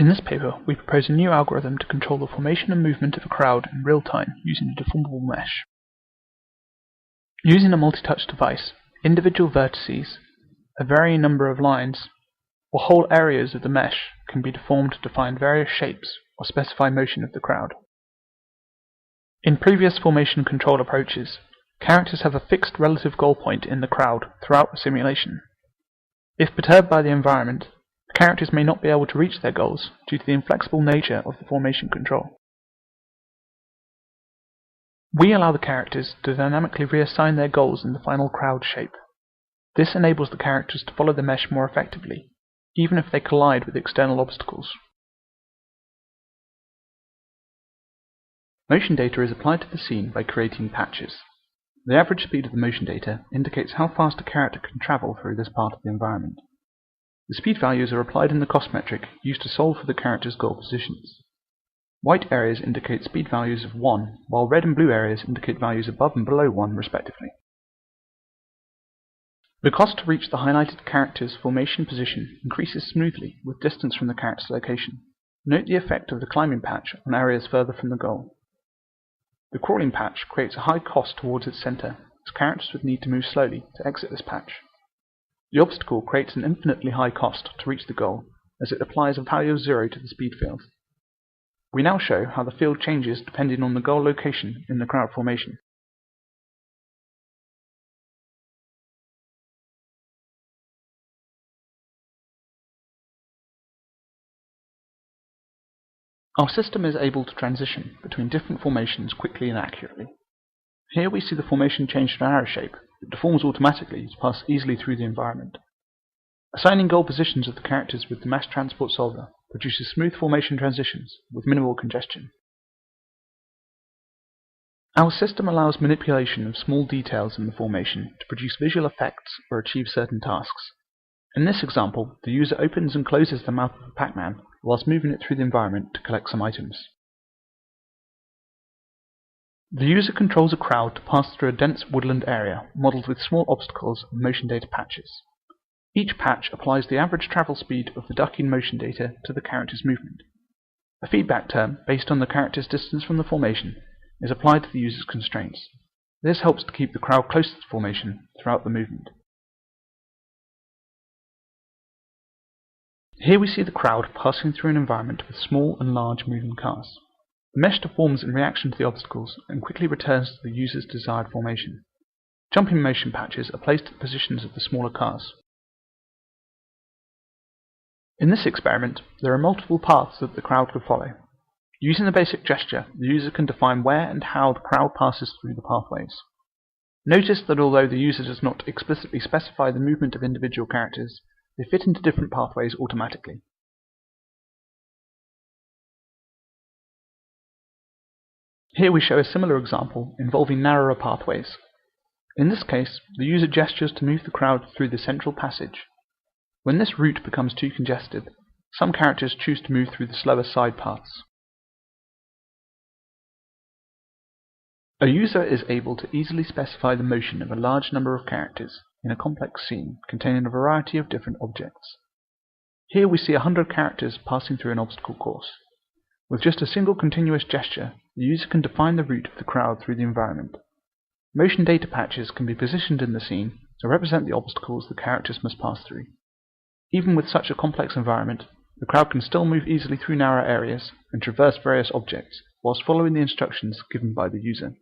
In this paper, we propose a new algorithm to control the formation and movement of a crowd in real time using a deformable mesh. Using a multi-touch device, individual vertices, a varying number of lines, or whole areas of the mesh can be deformed to define various shapes or specify motion of the crowd. In previous formation control approaches, characters have a fixed relative goal point in the crowd throughout the simulation. If perturbed by the environment, the characters may not be able to reach their goals due to the inflexible nature of the formation control. We allow the characters to dynamically reassign their goals in the final crowd shape. This enables the characters to follow the mesh more effectively, even if they collide with external obstacles. Motion data is applied to the scene by creating patches. The average speed of the motion data indicates how fast a character can travel through this part of the environment. The speed values are applied in the cost metric used to solve for the character's goal positions. White areas indicate speed values of 1, while red and blue areas indicate values above and below 1 respectively. The cost to reach the highlighted character's formation position increases smoothly with distance from the character's location. Note the effect of the climbing patch on areas further from the goal. The crawling patch creates a high cost towards its center, as characters would need to move slowly to exit this patch. The obstacle creates an infinitely high cost to reach the goal, as it applies a value of 0 to the speed field. We now show how the field changes depending on the goal location in the crowd formation. Our system is able to transition between different formations quickly and accurately. Here we see the formation change to an arrow shape that deforms automatically to pass easily through the environment. Assigning goal positions of the characters with the mass transport solver produces smooth formation transitions with minimal congestion. Our system allows manipulation of small details in the formation to produce visual effects or achieve certain tasks. In this example, the user opens and closes the mouth of a Pac-Man whilst moving it through the environment to collect some items. The user controls a crowd to pass through a dense woodland area modelled with small obstacles and motion data patches. Each patch applies the average travel speed of the ducking motion data to the character's movement. A feedback term based on the character's distance from the formation is applied to the user's constraints. This helps to keep the crowd close to the formation throughout the movement. Here we see the crowd passing through an environment with small and large moving cars. The mesh deforms in reaction to the obstacles and quickly returns to the user's desired formation. Jumping motion patches are placed at the positions of the smaller cars. In this experiment, there are multiple paths that the crowd could follow. Using the basic gesture, the user can define where and how the crowd passes through the pathways. Notice that although the user does not explicitly specify the movement of individual characters, they fit into different pathways automatically. Here we show a similar example involving narrower pathways. In this case, the user gestures to move the crowd through the central passage. When this route becomes too congested, some characters choose to move through the slower side paths. A user is able to easily specify the motion of a large number of characters in a complex scene containing a variety of different objects. Here we see 100 characters passing through an obstacle course. With just a single continuous gesture, the user can define the route of the crowd through the environment. Motion data patches can be positioned in the scene to represent the obstacles the characters must pass through. Even with such a complex environment, the crowd can still move easily through narrow areas and traverse various objects whilst following the instructions given by the user.